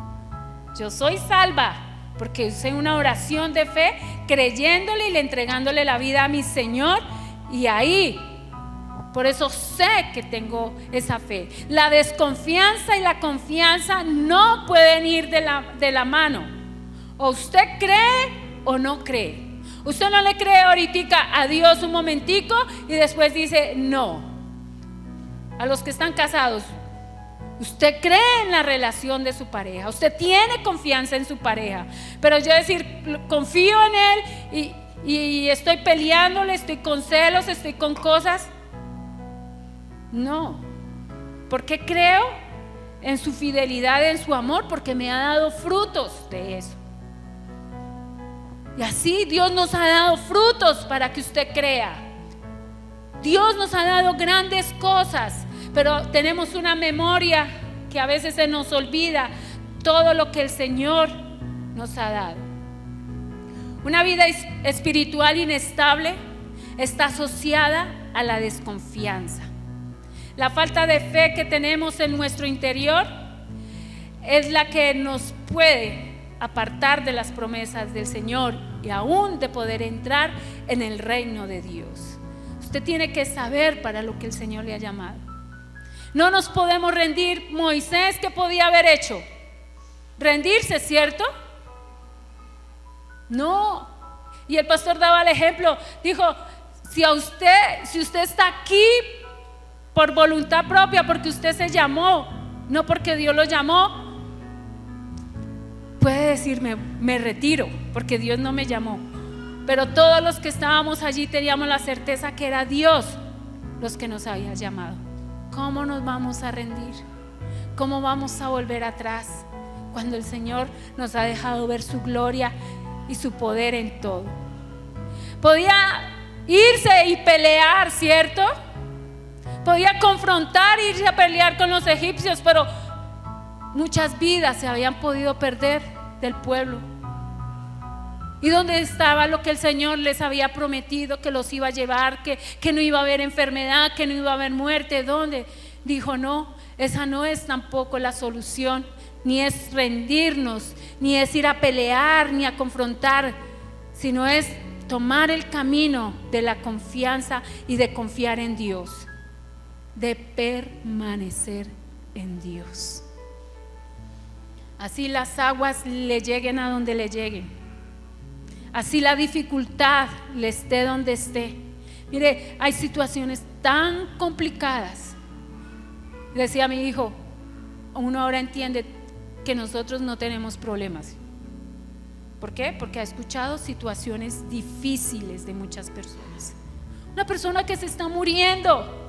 yo soy salva porque hice una oración de fe creyéndole y le entregándole la vida a mi Señor, y ahí, por eso sé que tengo esa fe. La desconfianza y la confianza no pueden ir de la mano. O usted cree o no cree. Usted no le cree ahorita a Dios un momentico y después dice no. A los que están casados, usted cree en la relación de su pareja, usted tiene confianza en su pareja, pero yo decir confío en él y estoy peleándole, estoy con celos, estoy con cosas. No, ¿Por qué creo en su fidelidad, en su amor? Porque me ha dado frutos de eso. Y así Dios nos ha dado frutos para que usted crea. Dios nos ha dado grandes cosas, pero tenemos una memoria que a veces se nos olvida todo lo que el Señor nos ha dado. Una vida espiritual inestable está asociada a la desconfianza. La falta de fe que tenemos en nuestro interior es la que nos puede apartar de las promesas del Señor y aún de poder entrar en el reino de Dios. Usted tiene que saber para lo que el Señor le ha llamado. No nos podemos rendir. Moisés, ¿qué podía haber hecho? Rendirse, ¿cierto? No. Y el pastor daba el ejemplo, dijo, si usted está aquí por voluntad propia, porque usted se llamó, no porque Dios lo llamó, puede decirme, me retiro, porque Dios no me llamó. Pero todos los que estábamos allí teníamos la certeza que era Dios los que nos había llamado. ¿Cómo nos vamos a rendir? ¿Cómo vamos a volver atrás cuando el Señor nos ha dejado ver su gloria y su poder en todo? Podía irse y pelear, ¿cierto? Podía confrontar, irse a pelear con los egipcios, pero muchas vidas se habían podido perder del pueblo. ¿Y dónde estaba lo que el Señor les había prometido? Que los iba a llevar, que no iba a haber enfermedad, que no iba a haber muerte. ¿Dónde? Dijo, no, esa no es tampoco la solución. Ni es rendirnos, ni es ir a pelear, ni a confrontar, sino es tomar el camino de la confianza y de confiar en Dios, de permanecer en Dios. Así las aguas le lleguen a donde le lleguen, así la dificultad le esté donde esté. Mire, hay situaciones tan complicadas. Decía mi hijo, uno ahora entiende que nosotros no tenemos problemas. ¿Por qué? Porque ha escuchado situaciones difíciles de muchas personas. Una persona que se está muriendo,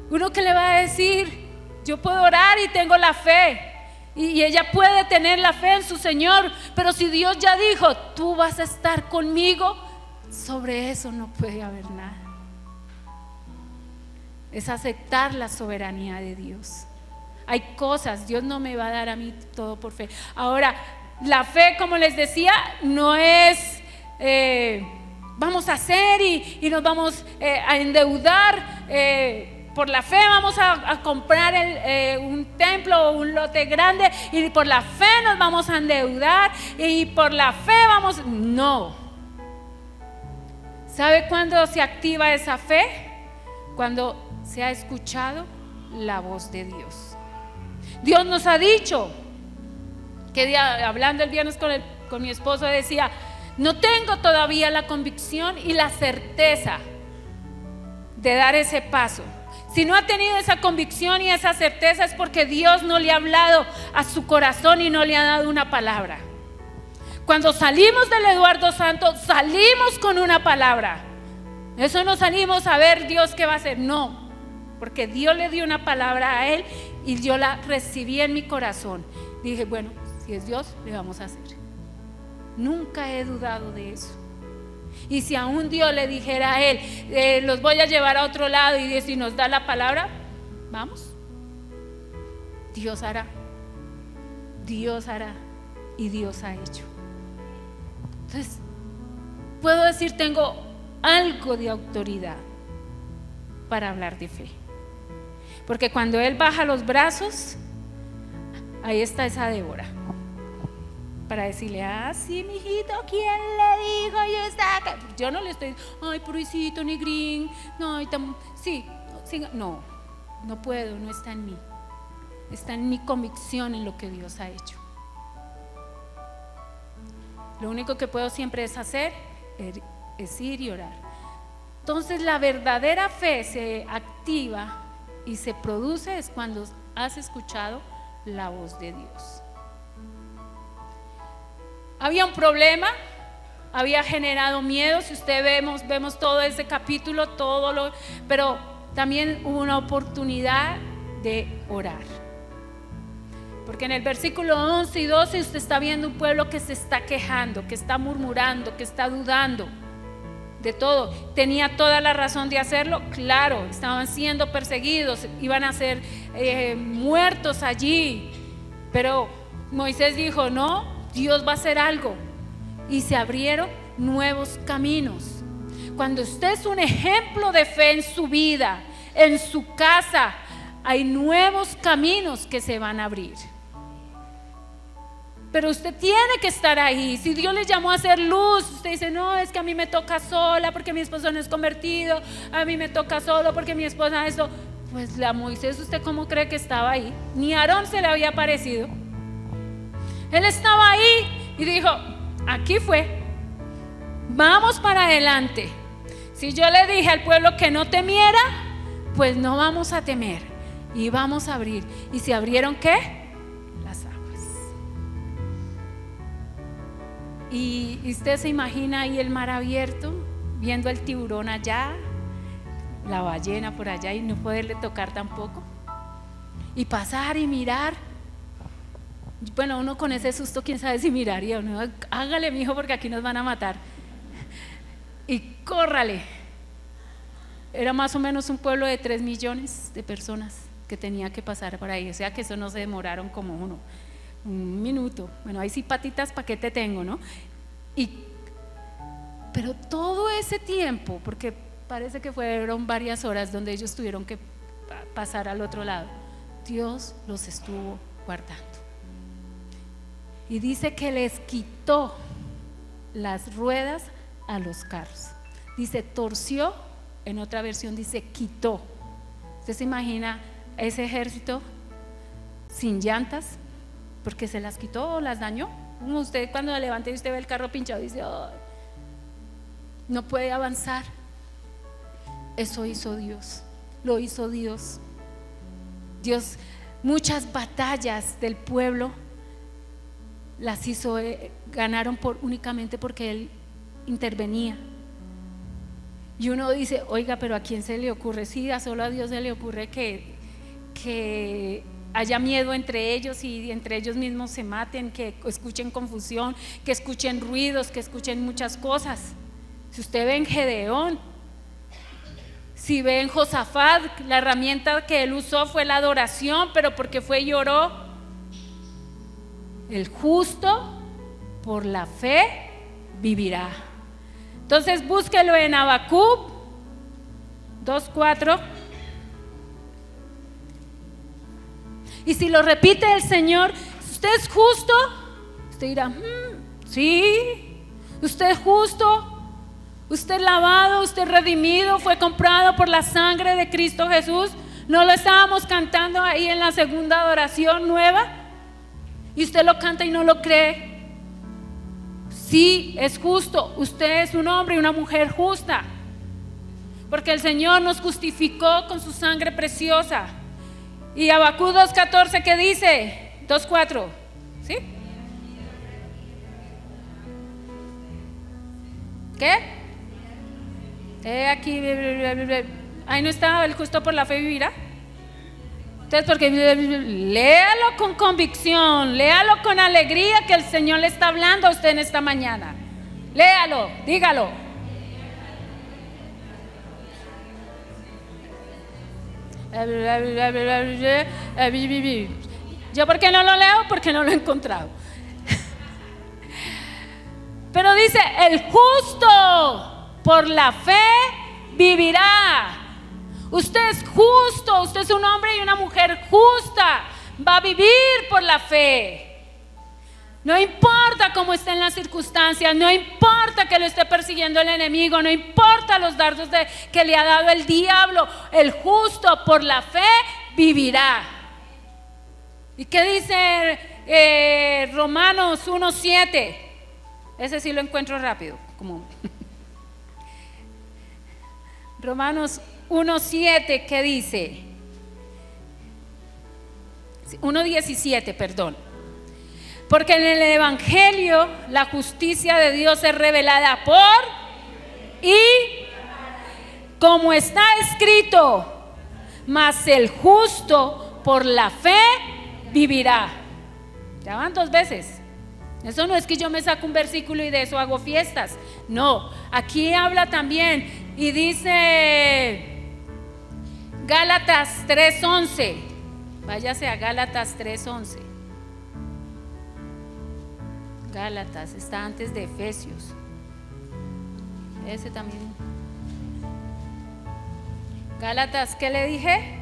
uno que le va a decir, yo puedo orar y tengo la fe, y ella puede tener la fe en su Señor, pero si Dios ya dijo, tú vas a estar conmigo, sobre eso no puede haber nada. Es aceptar la soberanía de Dios. Hay cosas, Dios no me va a dar a mí todo por fe. Ahora, la fe, como les decía, no es vamos a hacer y nos vamos a endeudar. Por la fe vamos a comprar un templo o un lote grande y por la fe nos vamos a endeudar y por la fe vamos. No. ¿Sabe cuándo se activa esa fe? Cuando se ha escuchado la voz de Dios. Dios nos ha dicho, hablando el viernes con mi esposo, decía, no tengo todavía la convicción y la certeza de dar ese paso. Si no ha tenido esa convicción y esa certeza es porque Dios no le ha hablado a su corazón y no le ha dado una palabra. Cuando salimos del Eduardo Santo, salimos con una palabra. Eso no salimos a ver Dios qué va a hacer, no, porque Dios le dio una palabra a él y yo la recibí en mi corazón. Dije, bueno, si es Dios, le vamos a hacer. Nunca he dudado de eso. Y si aún Dios le dijera a él, los voy a llevar a otro lado, y si nos da la palabra, vamos. Dios hará. Dios hará. Y Dios ha hecho. Entonces, puedo decir, tengo algo de autoridad para hablar de fe. Porque cuando él baja los brazos, ahí está esa Débora. Para decirle, sí, mijito, ¿quién le dijo? Yo no le estoy, ay, pobrecito, ni green, no, sí, no puedo, no está en mí. Está en mi convicción en lo que Dios ha hecho. Lo único que puedo siempre es hacer, es ir y orar. Entonces la verdadera fe se activa y se produce es cuando has escuchado la voz de Dios. Había un problema, había generado miedo. Si usted vemos todo ese capítulo, pero también hubo una oportunidad de orar. Porque en el versículo 11 y 12 usted está viendo un pueblo que se está quejando, que está murmurando, que está dudando de todo. ¿Tenía toda la razón de hacerlo? Claro, estaban siendo perseguidos, iban a ser muertos allí. Pero Moisés dijo: no, Dios va a hacer algo. Y se abrieron nuevos caminos. Cuando usted es un ejemplo de fe en su vida, en su casa, hay nuevos caminos que se van a abrir. Pero usted tiene que estar ahí. Si Dios le llamó a hacer luz, usted dice: no, es que a mí me toca sola porque mi esposo no es convertido, a mí me toca solo porque mi esposa esto. Pues la Moisés, ¿usted cómo cree que estaba ahí? Ni a Aarón se le había parecido. Él estaba ahí y dijo: aquí fue, vamos para adelante. Si yo le dije al pueblo que no temiera, pues no vamos a temer y vamos a abrir. ¿Y se abrieron qué? Y usted se imagina ahí el mar abierto, viendo el tiburón allá, la ballena por allá, y no poderle tocar tampoco, y pasar y mirar. Bueno, uno con ese susto, quién sabe si miraría. Uno: hágale, mijo, porque aquí nos van a matar, y córrale. Era más o menos un pueblo de 3 millones de personas que tenía que pasar por ahí. O sea que eso no se demoraron como un minuto. Bueno, ahí sí, patitas, ¿para qué te tengo, no? Pero todo ese tiempo, porque parece que fueron varias horas donde ellos tuvieron que pasar al otro lado, Dios los estuvo guardando. Y dice que les quitó las ruedas a los carros. Dice torció, en otra versión dice quitó. ¿Usted se imagina ese ejército sin llantas? Porque se las quitó o las dañó. Como usted cuando la levanta y usted ve el carro pinchado, dice: oh, no puede avanzar. Eso hizo Dios, lo hizo Dios. Dios, muchas batallas del pueblo las hizo, ganaron únicamente porque Él intervenía. Y uno dice: oiga, pero ¿a quién se le ocurre? Sí, solo a Dios se le ocurre que haya miedo entre ellos y entre ellos mismos se maten, que escuchen confusión, que escuchen ruidos, que escuchen muchas cosas. Si usted ve en Gedeón, si ve en Josafat, la herramienta que él usó fue la adoración, pero porque fue y oró. El justo por la fe vivirá. Entonces búsquelo en Habacuc 2:4. Y si lo repite el Señor: ¿usted es justo? Usted dirá: sí, usted es justo, usted es lavado, usted es redimido, fue comprado por la sangre de Cristo Jesús. ¿No lo estábamos cantando ahí en la segunda adoración nueva? Y usted lo canta y no lo cree. Sí, es justo, usted es un hombre y una mujer justa, porque el Señor nos justificó con su sangre preciosa. Y Habacuc 2:14, ¿qué dice? 2:4, ¿sí? ¿Qué? Aquí, ahí no está: el justo por la fe vivirá. Entonces, porque léalo con convicción, léalo con alegría, que el Señor le está hablando a usted en esta mañana. Léalo, dígalo. ¿Yo por qué no lo leo? Porque no lo he encontrado. Pero dice: el justo por la fe vivirá. Usted es justo, usted es un hombre y una mujer justa, va a vivir por la fe. No importa cómo estén las circunstancias, no importa que lo esté persiguiendo el enemigo, no importa los dardos que le ha dado el diablo, el justo por la fe vivirá. ¿Y qué dice Romanos 1:7? Ese sí lo encuentro rápido, como Romanos 1:7, ¿qué dice? 1:17, perdón. Porque en el Evangelio la justicia de Dios es revelada y como está escrito: mas el justo por la fe vivirá. Ya van 2 veces. Eso no es que yo me saco un versículo y de eso hago fiestas. No, aquí habla también y dice Gálatas 3:11. Váyase a Gálatas 3:11. Gálatas está antes de Efesios. Ese también. Gálatas, ¿qué le dije?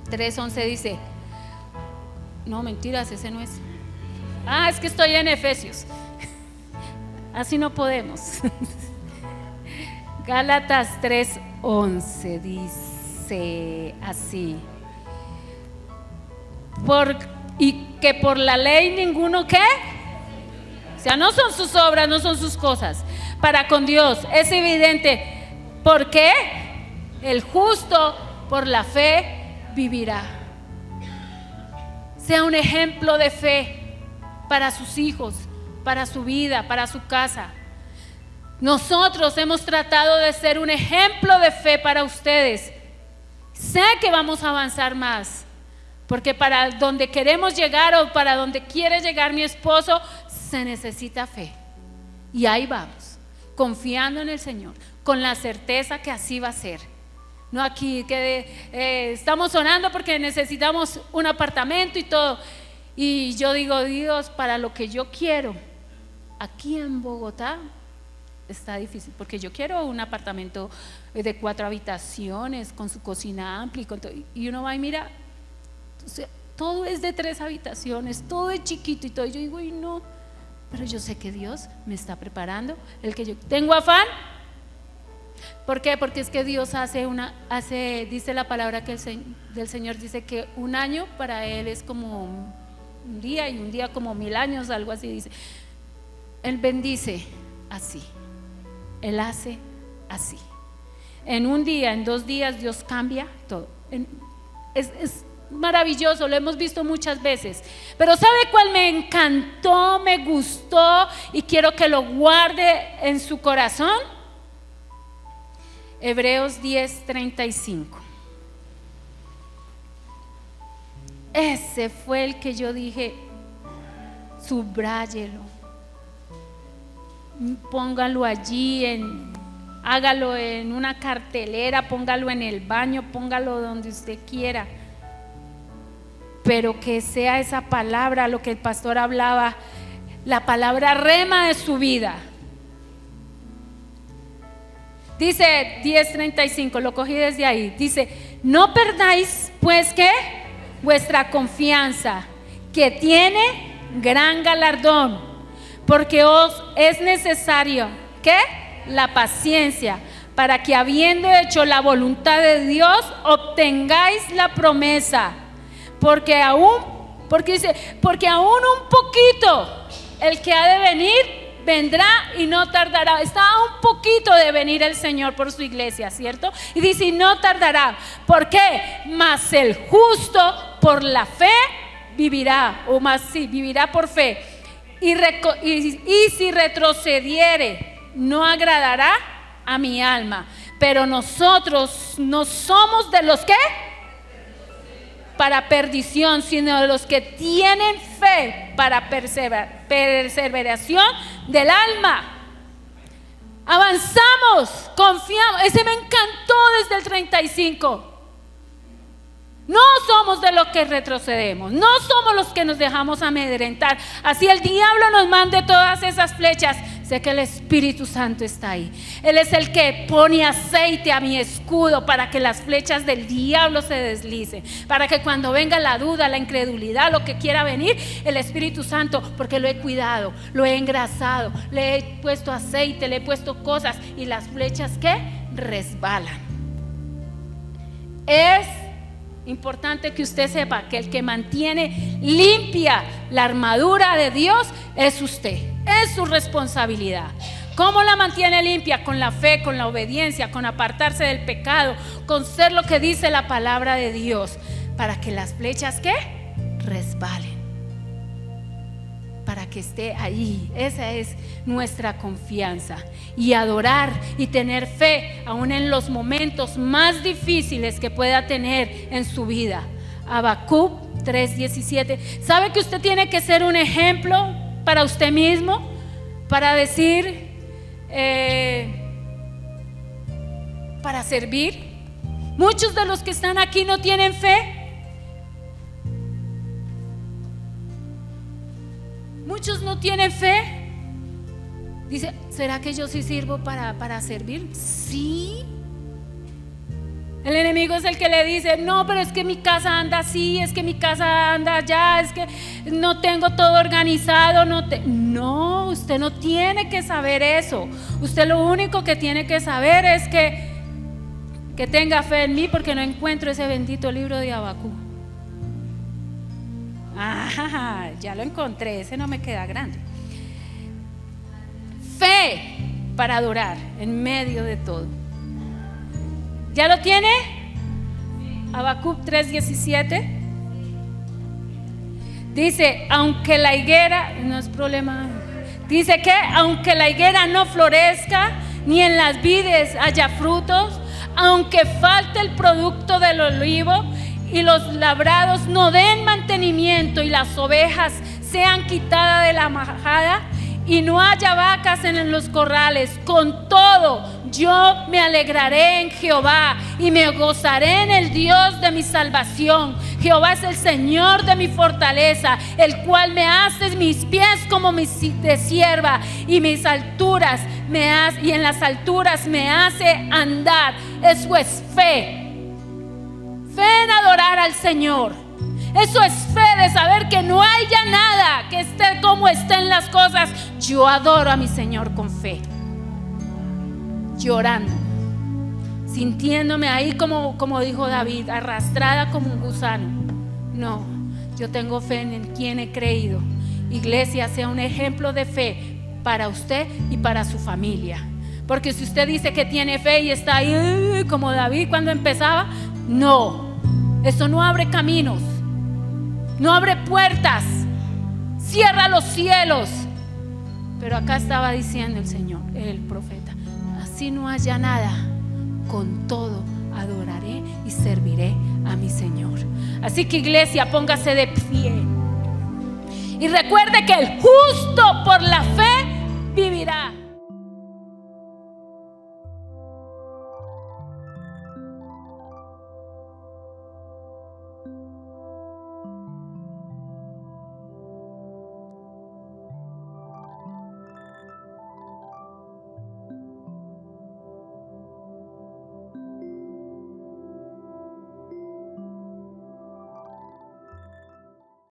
3:11 dice, no, mentiras, ese no es. Es que estoy en Efesios. Así no podemos. Gálatas 3:11 dice así: y que por la ley ninguno, ¿qué? O sea, no son sus obras, no son sus cosas. Para con Dios es evidente. ¿Por qué? El justo por la fe vivirá. Sea un ejemplo de fe para sus hijos, para su vida, para su casa. Nosotros hemos tratado de ser un ejemplo de fe para ustedes. Sé que vamos a avanzar más, porque para donde queremos llegar o para donde quiere llegar mi esposo se necesita fe. Y ahí vamos, confiando en el Señor, con la certeza que así va a ser. No aquí que estamos orando porque necesitamos un apartamento y todo. Y yo digo, Dios, para lo que yo quiero aquí en Bogotá está difícil, porque yo quiero un apartamento de 4 habitaciones con su cocina amplia y con todo. Y uno va y mira, entonces, todo es de 3 habitaciones, todo es chiquito y todo. Y yo digo, y no, pero yo sé que Dios me está preparando el que yo tengo afán. ¿Por qué? Porque es que Dios dice la palabra que del Señor dice que un año para Él es como un día y un día como 1000 años, algo así dice. Él bendice así, Él hace así. En un día, en 2 días Dios cambia todo. Es maravilloso, lo hemos visto muchas veces. Pero ¿sabe cuál me encantó, me gustó y quiero que lo guarde en su corazón? Hebreos 10:35. Ese fue el que yo dije, subráyelo, póngalo allí, hágalo en una cartelera, póngalo en el baño, póngalo donde usted quiera, pero que sea esa palabra, lo que el pastor hablaba, la palabra rema de su vida. Dice 10:35, lo cogí desde ahí. Dice, no perdáis pues ¿qué? Vuestra confianza, que tiene gran galardón, porque os es necesario ¿qué? La paciencia, para que habiendo hecho la voluntad de Dios obtengáis la promesa. Porque aún un poquito el que ha de venir vendrá y no tardará. Está a un poquito de venir el Señor por su iglesia, ¿cierto? Y dice, y no tardará. ¿Por qué? Mas el justo por la fe vivirá, o más sí, vivirá por fe. Y si retrocediere, no agradará a mi alma. Pero nosotros no somos de los que para perdición, sino de los que tienen fe para perseveración del alma. Avanzamos, confiamos. Ese me encantó desde el 35. No somos de los que retrocedemos, no somos los que nos dejamos amedrentar. Así el diablo nos mande todas esas flechas, sé que el Espíritu Santo está ahí. Él es el que pone aceite a mi escudo para que las flechas del diablo se deslicen, para que cuando venga la duda, la incredulidad, lo que quiera venir, el Espíritu Santo, porque lo he cuidado, lo he engrasado, le he puesto aceite, le he puesto cosas, y las flechas ¿qué? Resbalan. Es importante que usted sepa que el que mantiene limpia la armadura de Dios es usted, es su responsabilidad. ¿Cómo la mantiene limpia? Con la fe, con la obediencia, con apartarse del pecado, con ser lo que dice la palabra de Dios, para que las flechas ¿qué? Resbalen, para que esté ahí. Esa es nuestra confianza. Y adorar y tener fe aún en los momentos más difíciles que pueda tener en su vida. Habacuc 3:17. ¿Sabe que usted tiene que ser un ejemplo para usted mismo? Para decir, para servir. Muchos de los que están aquí no tienen fe. Muchos no tienen fe. Dice, ¿será que yo sí sirvo para servir? Sí. El enemigo es el que le dice, no, pero es que mi casa anda así, es que mi casa anda allá, es que no tengo todo organizado. No, usted no tiene que saber eso. Usted lo único que tiene que saber es que tenga fe en mí, porque no encuentro ese bendito libro de Habacuc. Ya lo encontré, ese no me queda grande. Fe para adorar en medio de todo. ¿Ya lo tiene? Habacuc 3:17. Dice, aunque la higuera, no es problema. Dice que aunque la higuera no florezca, ni en las vides haya frutos, aunque falte el producto del olivo y los labrados no den mantenimiento y las ovejas sean quitadas de la majada y no haya vacas en los corrales, con todo yo me alegraré en Jehová y me gozaré en el Dios de mi salvación. Jehová es el Señor de mi fortaleza, el cual me hace mis pies como de sierva y mis alturas y en las alturas me hace andar. Eso es fe. Fe en adorar al Señor. Eso es fe de saber que no haya nada, que esté como estén las cosas. Yo adoro a mi Señor con fe, llorando, sintiéndome ahí como dijo David, arrastrada como un gusano. No, yo tengo fe en quien he creído. Iglesia, sea un ejemplo de fe para usted y para su familia. Porque si usted dice que tiene fe y está ahí como David cuando empezaba, no, eso no abre caminos, no abre puertas, cierra los cielos. Pero acá estaba diciendo el Señor, el profeta, así no haya nada, con todo adoraré y serviré a mi Señor. Así que iglesia, póngase de pie y recuerde que el justo por la fe vivirá.